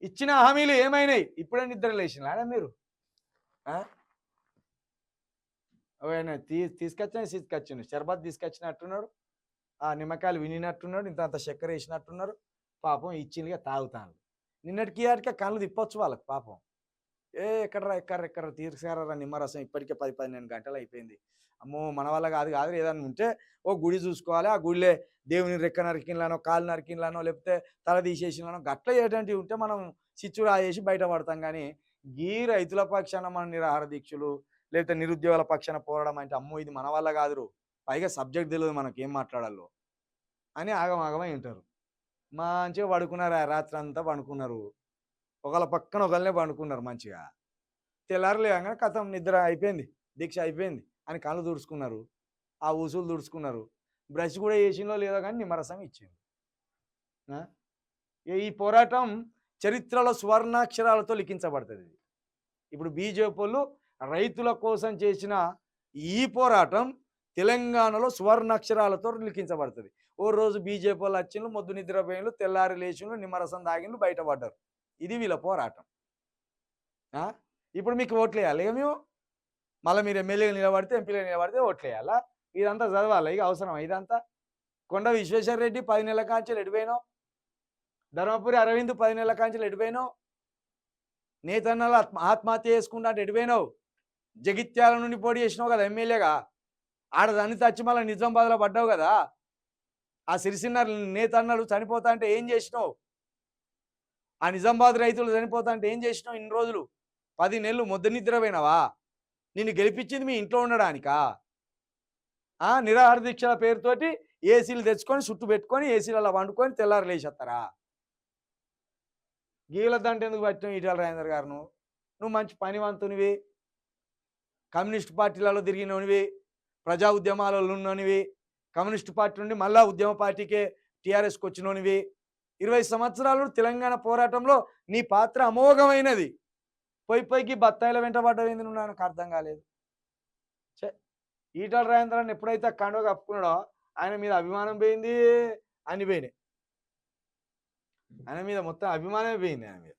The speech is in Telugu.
ఇచ్చిన హామీలు ఏమైనాయి? ఇప్పుడే నిద్ర లేచినారా మీరు? ఆ! ఆయన తీసుకొచ్చిండు. షర్బత్ తీసుకొచ్చినట్టున్నాడు. ఆ నిమ్మకాయలు వినినట్టున్నాడు. ఇంతంత చక్కెరేసినట్టున్నారు. పాపం ఇచ్చిండ్రుగా తాగుతాండ్రు. నిన్నటికి ఈయాటికి కళ్ళు తిప్పొచ్చు వాళ్ళకి పాపం. ఎక్కడ్రా తీసుకురారా నిమ్మరసం ఇప్పటికే 10, 12 గంటలయిపోయింది. అమ్మో! మన వల్ల కాదు ఏదన్నా ఉంటే ఓ గుడి చూసుకోవాలి. ఆ గుడిలే దేవుని రెక్క నరికిండ్లనో, కాలు నరికిండ్లనో లేకపోతే తల తీసేసిండ్లనో గట్ల ఏటువంటివి ఉంటే మనం చిచ్చు రాయేసి బయట పడతాం గానీ, గీ రైతుల పక్షాన మన నిరాహార దీక్షలు, లేకపోతే నిరుద్యోగుల పక్షాన పోరాడడం అంటే అమ్మో! ఇది మన వల్ల కాదురో. పైగా సబ్జెక్ట్ తెలవదు మనకేం మాట్లాడాలో అని ఆగమాగమై ఉంటారు. మంచిగా పడుకున్నారు. ఆ రాత్రంతా పండుకున్నారు. ఒకళ్ళ పక్కన ఒకళ్ళనే పండుకున్నారు మంచిగా. తెల్లారి లేవంగానే ఖతం నిద్ర అయిపోయింది. దీక్ష అయిపోయింది అని కళ్ళు తుడుచుకున్నారు. ఆ ఊసులు తుడుచుకున్నారు. బ్రష్ కూడా చేసిండ్రో లేదో గానీ నిమ్మరసం ఇచ్చిండ్రు. ఆ! ఈ పోరాటం చరిత్రలో సువర్ణాక్షరాలతో లిఖించబడతదిది. ఇప్పుడు బీజేపీవోళ్ళు రైతుల కోసం చేసిన ఈ పోరాటం తెలంగాణలో సువర్ణాక్షరాలతో లిఖించబడతది. ఓ రోజు బీజేపీవోళ్ళు వచ్చిండ్రు, మొద్దు నిద్రపోయిండ్రు, తెల్లారి లేచిండ్రు, నిమ్మరసం తాగిండ్రు, బయట పడ్డారు. ఇది వీళ్ళ పోరాటం. ఆ! ఇప్పుడు మీకు ఓట్లేయాలా ఇగ మేము? మళ్ళా మీరు ఎమ్మెల్యేగా నిలబడితే, ఎంపీగా నిలబడితే ఓట్లేయాలా? ఇదంతా చదవాలా ఇగ అవసరమా ఇదంతా? కొండ విశ్వేశ్వర్ రెడ్డి 10 నెలల కాంచెలి ఎటుపోయినావు? ధర్మపురి అరవింద్ 10 నెలల కాంచెలి ఎటుపోయినావు? నేతన్నలు ఆత్మహత్య చేసుకుంటా అంటే ఎటుపోయినావు? జగిత్యాల నుండి పోటీ చేసినావు కదా ఎమ్మెల్యేగా. ఆడ తన్నితే వచ్చి మళ్ళా నిజామాబాద్‌లో పడ్డావు కదా! ఆ సిరిసిల్ల నేతన్నలు చనిపోతా అంటే ఏం చేసినావు? ఆ నిజామాబాద్ రైతులు చనిపోతా అంటే ఏం చేసినావు ఇన్ని రోజులు? 10 నెలలు మొద్దు నిద్రపోయినావా? నిన్ను గెలిపించింది మీ ఇంట్లో ఉండడానికా? నిరాహార దీక్షల పేరుతోటి ఏసీలు తెచ్చుకొని, చుట్టు పెట్టుకొని, ఏసీలలో పండుకొని తెల్లారి లేచేత్తారా? గీలదంట ఎందుకు పట్టినావు ఈటెల రాజేందర్ గారు నువ్వు? నువ్వు మంచి పనివంతునివి, కమ్యూనిస్ట్ పార్టీలలో తిరిగినోనివి, ప్రజా ఉద్యమాలలో ఉన్నోనివి, కమ్యూనిస్ట్ పార్టీ నుండి మళ్ళా ఉద్యమ పార్టీకే టీఆర్ఎస్‌కి వచ్చినోనివి. 20 సంవత్సరాలు తెలంగాణ పోరాటంలో నీ పాత్ర అమోఘమైనది. పోయి బత్తాయిల వెంట పడ్డావేంది నువ్వు నాకు అర్థం కాలేదు. ఛే! ఈటల రాజేంద్రని ఎప్పుడైతే కండువ కప్పుకున్నాడో ఆయన మీద అభిమానం పోయింది. అన్ని పోయినాయి. ఆయన మీద మొత్తం అభిమానమే పోయింది ఆయన మీద.